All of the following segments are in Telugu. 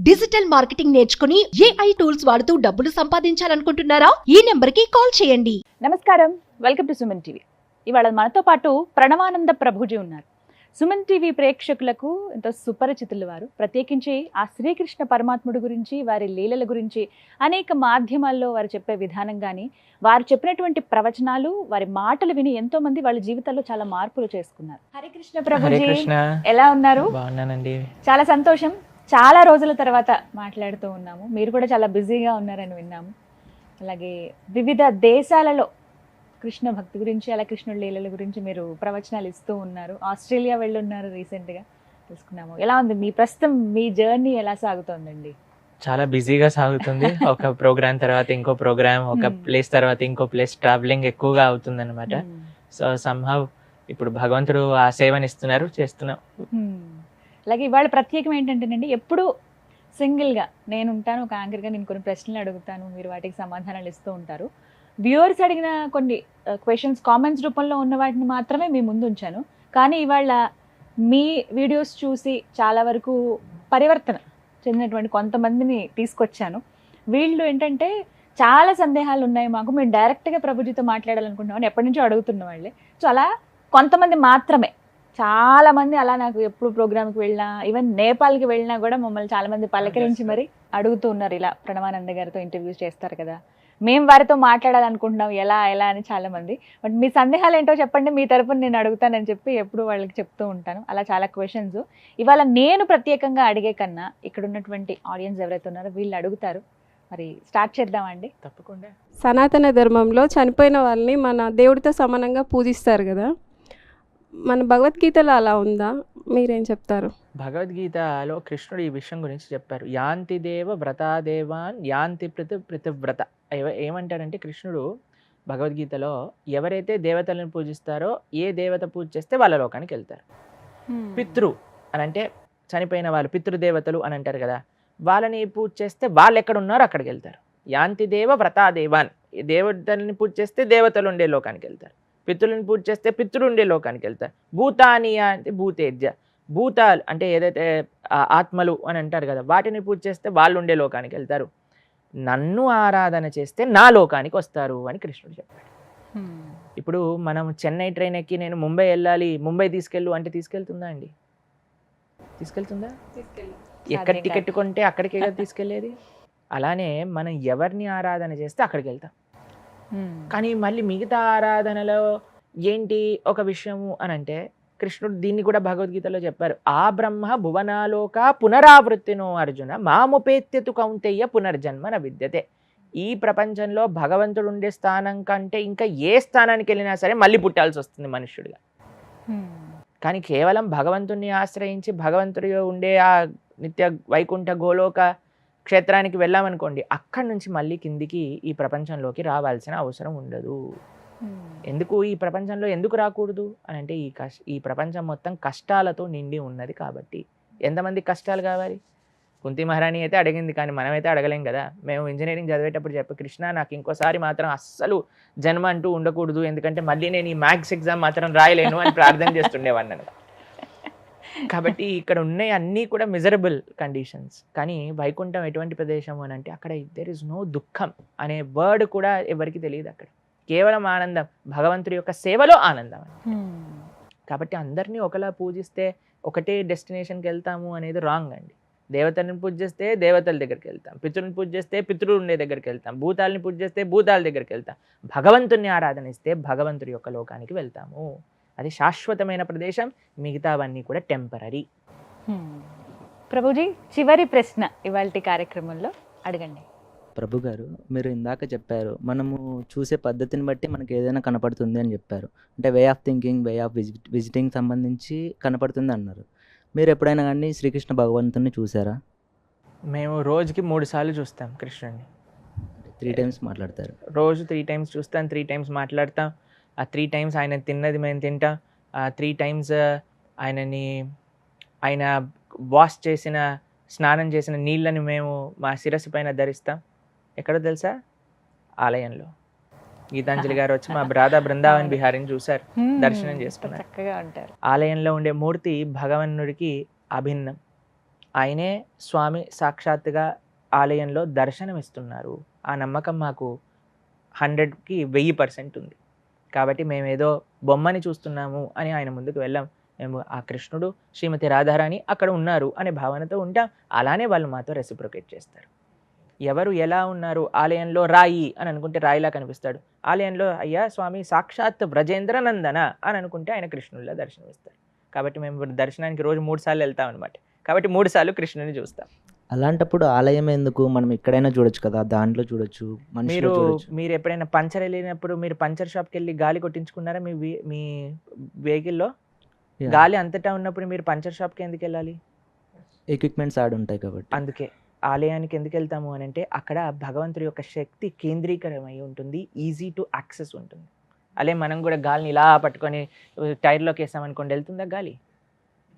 డిజిటల్ మార్కెటింగ్ నేర్చుకుని AI టూల్స్ వాడుతూ డబ్బులు సంపాదించాలనుకుంటున్నారా? ఈ నెంబర్కి కాల్ చేయండి. నమస్కారం, వెల్కమ్ టు సుమన్ టీవీ. ఇవాళ మనతో పాటు ప్రణవానంద ప్రభుజీ ఉన్నారు. సుమన్ టీవీ ప్రేక్షకులకు ఎంతో సుపరిచితులు వారు. ప్రత్యేకించి ఆ శ్రీకృష్ణ పరమాత్ముడి గురించి, వారి లీలల గురించి అనేక మాధ్యమాల్లో వారు చెప్పే విధానం కానీ, వారు చెప్పినటువంటి ప్రవచనాలు, వారి మాటలు విని ఎంతో మంది వాళ్ళ జీవితాల్లో చాలా మార్పులు చేసుకున్నారు. హరే కృష్ణ ప్రభుజీ, ఎలా ఉన్నారు? బాగున్నానండి. చాలా సంతోషం. చాలా రోజుల తర్వాత మాట్లాడుతూ ఉన్నాము. మీరు కూడా చాలా బిజీగా ఉన్నారని విన్నాము. అలాగే వివిధ దేశాలలో కృష్ణ భక్తి గురించి, అలా కృష్ణుడి లీలల గురించి మీరు ప్రవచనాలు ఇస్తూ ఉన్నారు. ఆస్ట్రేలియా వెళ్ళున్నారు రీసెంట్గా, తెలుసుకున్నాము. ఎలా ఉంది మీ ప్రస్తుతం మీ జర్నీ, ఎలా సాగుతోందండి? చాలా బిజీగా సాగుతుంది. ఒక ప్రోగ్రామ్ తర్వాత ఇంకో ప్రోగ్రామ్, ఒక ప్లేస్ తర్వాత ఇంకో ప్లేస్, ట్రావెలింగ్ ఎక్కువగా అవుతుంది అనమాట. సో సమ్హౌ ఇప్పుడు భగవంతుడు ఆ సేవనిస్తున్నారు, చేస్తున్నాం. అలాగే ఇవాళ ప్రత్యేకం ఏంటంటేనండి, ఎప్పుడు సింగిల్గా నేను ఉంటాను, ఒక యాంకర్గా నేను కొన్ని ప్రశ్నలు అడుగుతాను, మీరు వాటికి సమాధానాలు ఇస్తూ ఉంటారు. వ్యూవర్స్ అడిగిన కొన్ని క్వశ్చన్స్ కామెంట్స్ రూపంలో ఉన్న వాటిని మాత్రమే మీ ముందు ఉంచాను. కానీ ఇవాళ మీ వీడియోస్ చూసి చాలా వరకు పరివర్తన చెందినటువంటి కొంతమందిని తీసుకొచ్చాను. వీళ్ళు ఏంటంటే చాలా సందేహాలు ఉన్నాయి మాకు, మేము డైరెక్ట్గా ప్రభుజీతో మాట్లాడాలనుకుంటున్నామని ఎప్పటి నుంచో అడుగుతున్న వాళ్ళే. సో అలా కొంతమంది మాత్రమే, చాలామంది అలా నాకు ఎప్పుడు ప్రోగ్రామ్కి వెళ్ళినా, ఈవెన్ నేపాల్కి వెళ్ళినా కూడా మమ్మల్ని చాలామంది పలకరించి మరి అడుగుతూ ఉన్నారు, ఇలా ప్రణవానంద గారితో ఇంటర్వ్యూస్ చేస్తారు కదా, మేము వారితో మాట్లాడాలనుకుంటున్నాం, ఎలా ఎలా అని చాలామంది. బట్ మీ సందేహాలు ఏంటో చెప్పండి, మీ తరపున నేను అడుగుతానని చెప్పి ఎప్పుడు వాళ్ళకి చెప్తూ ఉంటాను. అలా చాలా క్వశ్చన్స్ ఇవాళ నేను ప్రత్యేకంగా అడిగే కన్నా ఇక్కడ ఉన్నటువంటి ఆడియన్స్ ఎవరైతే ఉన్నారో వీళ్ళు అడుగుతారు. మరి స్టార్ట్ చేద్దామండి. తప్పకుండా. సనాతన ధర్మంలో చనిపోయిన వాళ్ళని మన దేవుడితో సమానంగా పూజిస్తారు కదా, మన భగవద్గీతలో అలా ఉందా? మీరేం చెప్తారు? భగవద్గీతలో కృష్ణుడు ఈ విషయం గురించి చెప్పారు. యాంతి దేవ వ్రతాదేవాన్ యాంతి పృథివ్రత. ఏమంటాడంటే కృష్ణుడు భగవద్గీతలో, ఎవరైతే దేవతలను పూజిస్తారో, ఏ దేవత పూజ చేస్తే వాళ్ళ లోకానికి వెళ్తారు. పితృ అని అంటే చనిపోయిన వాళ్ళు, పితృదేవతలు అని అంటారు కదా, వాళ్ళని పూజ చేస్తే వాళ్ళు ఎక్కడ ఉన్నారో అక్కడికి వెళ్తారు. యాంతి దేవ వ్రతాదేవాన్, దేవతల్ని పూజ చేస్తే దేవతలు ఉండే లోకానికి వెళ్తారు. పితృలను పూజ చేస్తే పితృలు ఉండే లోకానికి వెళ్తారు. భూతానియా అంటే భూతేజ్య, భూతాలు అంటే ఏదైతే ఆత్మలు అని అంటారు కదా, వాటిని పూజ చేస్తే వాళ్ళు ఉండే లోకానికి వెళ్తారు. నన్ను ఆరాధన చేస్తే నా లోకానికి వస్తారు అని కృష్ణుడు చెప్పాడు. ఇప్పుడు మనం చెన్నై ట్రైన్ ఎక్కి నేను ముంబై వెళ్ళాలి, ముంబై తీసుకెళ్ళు అంటే తీసుకెళ్తుందా అండి? తీసుకెళ్తుందా? ఎక్కడ టికెట్ కొంటే అక్కడికే కదా తీసుకెళ్ళేది. అలానే మనం ఎవరిని ఆరాధన చేస్తే అక్కడికి వెళ్తాం. కానీ మళ్ళీ మిగతా ఆరాధనలో ఏంటి ఒక విషయము అని అంటే, కృష్ణుడు దీన్ని కూడా భగవద్గీతలో చెప్పారు. ఆ బ్రహ్మ భువనాలోక పునరావృత్తినో అర్జున మాముపేత్యతు కౌంతేయ పునర్జన్మ న విద్యతే. ఈ ప్రపంచంలో భగవంతుడు ఉండే స్థానం కంటే ఇంకా ఏ స్థానానికి వెళ్ళినా సరే మళ్ళీ పుట్టాల్సి వస్తుంది మనుష్యుడిగా. కానీ కేవలం భగవంతుణ్ణి ఆశ్రయించి భగవంతుడి ఉండే ఆ నిత్య వైకుంఠ గోలోక క్షేత్రానికి వెళ్ళామనుకోండి, అక్కడి నుంచి మళ్ళీ కిందికి ఈ ప్రపంచంలోకి రావాల్సిన అవసరం ఉండదు. ఎందుకు ఈ ప్రపంచంలో ఎందుకు రాకూడదు అని అంటే, ఈ ప్రపంచం మొత్తం కష్టాలతో నిండి ఉన్నది కాబట్టి. ఎంతమంది కష్టాలు కావాలి? కుంతి మహారాణి అయితే అడిగింది, కానీ మనమైతే అడగలేం కదా. మేము ఇంజనీరింగ్ చదివేటప్పుడు చెప్పి, కృష్ణ నాకు ఇంకోసారి మాత్రం అస్సలు జన్మ అంటూ ఉండకూడదు, ఎందుకంటే మళ్ళీ నేను ఈ మ్యాథ్స్ ఎగ్జామ్ మాత్రం రాయలేను అని ప్రార్థన చేస్తుండేవాడిని. కాబట్టి ఇక్కడ ఉన్నాయి అన్నీ కూడా మిజరబుల్ కండిషన్స్. కానీ వైకుంఠం ఎటువంటి ప్రదేశం అని అంటే, అక్కడ దెర్ ఇస్ నో దుఃఖం అనే వర్డ్ కూడా ఎవరికి తెలియదు. అక్కడ కేవలం ఆనందం, భగవంతుడి యొక్క సేవలో ఆనందం. కాబట్టి అందరినీ ఒకలా పూజిస్తే ఒకటే డెస్టినేషన్కి వెళ్తాము అనేది రాంగ్ అండి. దేవతలను పూజ చేస్తే దేవతల దగ్గరికి వెళ్తాం, పితృని పూజ చేస్తే పితృలు ఉండే దగ్గరికి వెళ్తాం, భూతాలని పూజ చేస్తే భూతాల దగ్గరికి వెళ్తాం, భగవంతుని ఆరాధనిస్తే భగవంతుడి యొక్క లోకానికి వెళ్తాము. అది శాశ్వతమైన ప్రదేశం, మిగతావన్నీ కూడా టెంపరీ. ప్రభుజీ, చివరి ప్రశ్న ఇవాల్టి కార్యక్రమంలో అడగండి. ప్రభు గారు, మీరు ఇందాక చెప్పారు మనము చూసే పద్ధతిని బట్టి మనకి ఏదైనా కనపడుతుంది అని చెప్పారు. అంటే way of thinking, way of visiting సంబంధించి కనపడుతుంది అన్నారు. మీరు ఎప్పుడైనా కానీ శ్రీకృష్ణ భగవంతుని చూసారా? మేము రోజుకి 3 సార్లు చూస్తాం కృష్ణుడిని. 3 టైమ్స్ మాట్లాడతారు. రోజు 3 టైమ్స్ చూస్తాం, 3 టైమ్స్ మాట్లాడతాం. ఆ 3 టైమ్స్ ఆయన తిన్నది మేము తింటాం. ఆ 3 టైమ్స్ ఆయన వాష్ చేసిన, స్నానం చేసిన నీళ్ళని మేము మా శిరస్సు పైన ధరిస్తాం. ఎక్కడో తెలుసా? ఆలయంలో. గీతాంజలి గారు వచ్చి మా రాధా బృందావన్ బిహారీని చూశారు, దర్శనం చేసుకున్నారు. చక్కగా ఉంటారు. ఆలయంలో ఉండే మూర్తి భగవన్నుడికి అభిన్నం. ఆయనే స్వామి సాక్షాత్తుగా ఆలయంలో దర్శనమిస్తున్నారు. ఆ నమ్మకం మాకు 100కి 1000% ఉంది. కాబట్టి మేమేదో బొమ్మని చూస్తున్నాము అని ఆయన ముందుకు వెళ్ళాం. మేము ఆ కృష్ణుడు, శ్రీమతి రాధారాణి అక్కడ ఉన్నారు అనే భావనతో ఉంటాం. అలానే వాళ్ళు మాతో రెసిప్రొకేట్ చేస్తారు. ఎవరు ఎలా ఉన్నారు, ఆలయంలో రాయి అని అనుకుంటే రాయిలా కనిపిస్తాడు. ఆలయంలో అయ్యా స్వామి సాక్షాత్ బ్రజేంద్ర నందన అని అనుకుంటే ఆయన కృష్ణుడిలా దర్శనమిస్తారు. కాబట్టి మేము దర్శనానికి రోజు 3 సార్లు వెళ్తాం అనమాట. కాబట్టి 3 సార్లు కృష్ణుని చూస్తాం. అలాంటప్పుడు ఆలయం ఎందుకు, మనం ఎక్కడైనా చూడొచ్చు కదా, దాంట్లో చూడొచ్చు, మనుషులు చూడొచ్చు. మీరు ఎప్పుడైనా పంచర్ వెళ్ళినప్పుడు మీరు పంచర్ షాప్కి వెళ్ళి గాలి కొట్టించుకున్నారా మీ వెహికల్లో? Yeah. గాలి అంతటా ఉన్నప్పుడు మీరు పంచర్ షాప్కి ఎందుకు వెళ్ళాలి? ఎక్విప్మెంట్స్ ఆడ ఉంటాయి కాబట్టి. అందుకే ఆలయానికి ఎందుకు వెళ్తాము అని అంటే అక్కడ భగవంతుడి యొక్క శక్తి కేంద్రీకరమై ఉంటుంది, ఈజీ టు యాక్సెస్ ఉంటుంది. అలే మనం కూడా గాలిని ఇలా పట్టుకొని టైర్లోకి వేసామనుకోండి, వెళ్తుందా గాలి?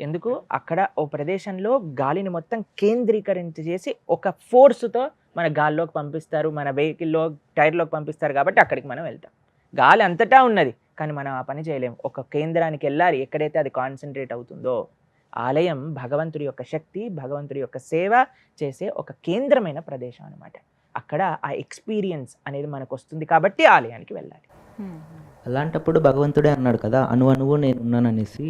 ఎందుకు? అక్కడ ఓ ప్రదేశంలో గాలిని మొత్తం కేంద్రీకరించేసి ఒక ఫోర్స్తో మన గాల్లోకి పంపిస్తారు, మన వెహికల్లో టైర్లోకి పంపిస్తారు. కాబట్టి అక్కడికి మనం వెళ్తాం. గాలి అంతటా ఉన్నది, కానీ మనం ఆ పని చేయలేము. ఒక కేంద్రానికి వెళ్ళాలి, ఎక్కడైతే అది కాన్సన్ట్రేట్ అవుతుందో. ఆలయం భగవంతుడి యొక్క శక్తి, భగవంతుడి యొక్క సేవ చేసే ఒక కేంద్రమైన ప్రదేశం అనమాట. అక్కడ ఆ ఎక్స్పీరియన్స్ అనేది మనకు వస్తుంది కాబట్టి ఆలయానికి వెళ్ళాలి. అలాంటప్పుడు భగవంతుడే అన్నాడు కదా, అణువు నేను ఉన్నాననేసి.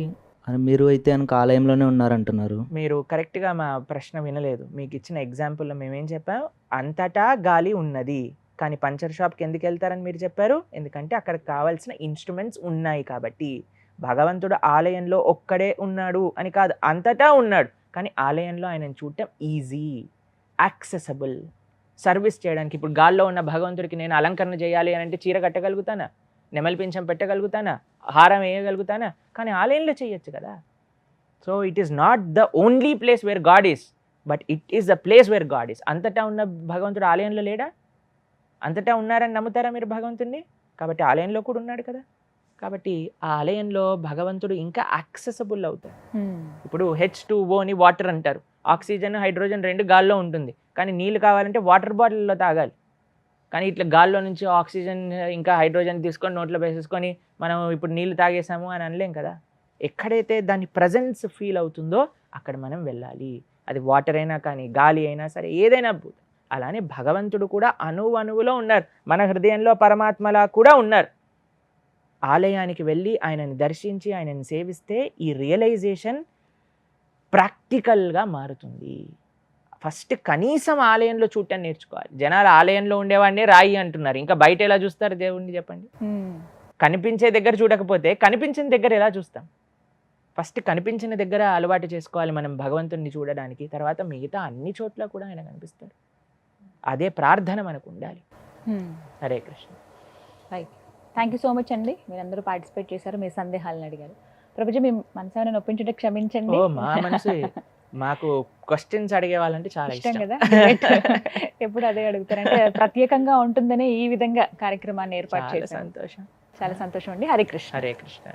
మీరు అయితే కనుక ఆలయంలోనే ఉన్నారంటున్నారు. మీరు కరెక్ట్గా మా ప్రశ్న వినలేదు. మీకు ఇచ్చిన ఎగ్జాంపుల్లో మేమేం చెప్పాం? అంతటా గాలి ఉన్నది, కానీ పంచర్ షాప్కి ఎందుకు వెళ్తారని మీరు చెప్పారు? ఎందుకంటే అక్కడ కావాల్సిన ఇన్స్ట్రుమెంట్స్ ఉన్నాయి కాబట్టి. భగవంతుడు ఆలయంలో ఒక్కడే ఉన్నాడు అని కాదు, అంతటా ఉన్నాడు. కానీ ఆలయంలో ఆయనను చూడటం ఈజీ, యాక్సెసబుల్. సర్వీస్ చేయడానికి ఇప్పుడు గాల్లో ఉన్న భగవంతుడికి నేను అలంకరణ చేయాలి అని అంటే చీర కట్టగలుగుతానా, నెమలి పింఛం పెట్టగలుగుతానా, హారం వేయగలుగుతానా? కానీ ఆలయంలో చేయొచ్చు కదా. So it is not the only place where God is, but it is the place where God is. అంతటా ఉన్న భగవంతుడు ఆలయంలో లేడా? అంతటా ఉన్నారని నమ్ముతారా మీరు భగవంతుడిని? కాబట్టి ఆలయంలో కూడా ఉన్నాడు కదా. కాబట్టి ఆ ఆలయంలో భగవంతుడు ఇంకా యాక్సెసబుల్ అవుతాడు. ఇప్పుడు H2Oని వాటర్ అంటారు. ఆక్సిజన్, హైడ్రోజన్ 2 గాల్లో ఉంటుంది. కానీ నీళ్ళు కావాలంటే వాటర్ బాటిల్లో తాగాలి. కానీ ఇట్లా గాల్లో నుంచి ఆక్సిజన్ ఇంకా హైడ్రోజన్ తీసుకొని నోట్లో వేసేసుకొని మనం ఇప్పుడు నీళ్ళు తాగేసాము అని అనలేం కదా. ఎక్కడైతే దాని ప్రజెన్స్ ఫీల్ అవుతుందో అక్కడ మనం వెళ్ళాలి. అది వాటర్ అయినా కానీ, గాలి అయినా సరే, ఏదైనా భూతం. అలానే భగవంతుడు కూడా అణువులో ఉన్నారు. మన హృదయంలో పరమాత్మలా కూడా ఉన్నారు. ఆలయానికి వెళ్ళి ఆయనని దర్శించి ఆయనని సేవిస్తే ఈ రియలైజేషన్ ప్రాక్టికల్గా మారుతుంది. ఫస్ట్ కనీసం ఆలయంలో చూడటం నేర్చుకోవాలి. జనాలు ఆలయంలో ఉండేవాడినే రాయి అంటున్నారు, ఇంకా బయట ఎలా చూస్తారు దేవుణ్ణి చెప్పండి? కనిపించే దగ్గర చూడకపోతే కనిపించిన దగ్గర ఎలా చూస్తాం? ఫస్ట్ కనిపించిన దగ్గర అలవాటు చేసుకోవాలి మనం భగవంతుడిని చూడడానికి. తర్వాత మిగతా అన్ని చోట్ల కూడా ఆయన కనిపిస్తాడు. అదే ప్రార్థన మనకు ఉండాలి. Hare Krishna. Right, thank you so much అండి. మీరందరూ పార్టిసిపేట్ చేశారు, మీ సందేహాలను అడిగారు. ప్రభుజీ, మీ మనసు నొప్పించుంటే క్షమించండి. ఓ మా మనసు, మాకు క్వశ్చన్స్ అడిగే వాళ్ళంటే చాలా ఇష్టం ఇష్టం కదా. ఎప్పుడు అదే అడుగుతారంటే ప్రత్యేకంగా ఉంటుందనే ఈ విధంగా కార్యక్రమాన్ని ఏర్పాటు చాలా చేశారు. సంతోషం. చాలా సంతోషం అండి. హరే కృష్ణ. హరే కృష్ణ.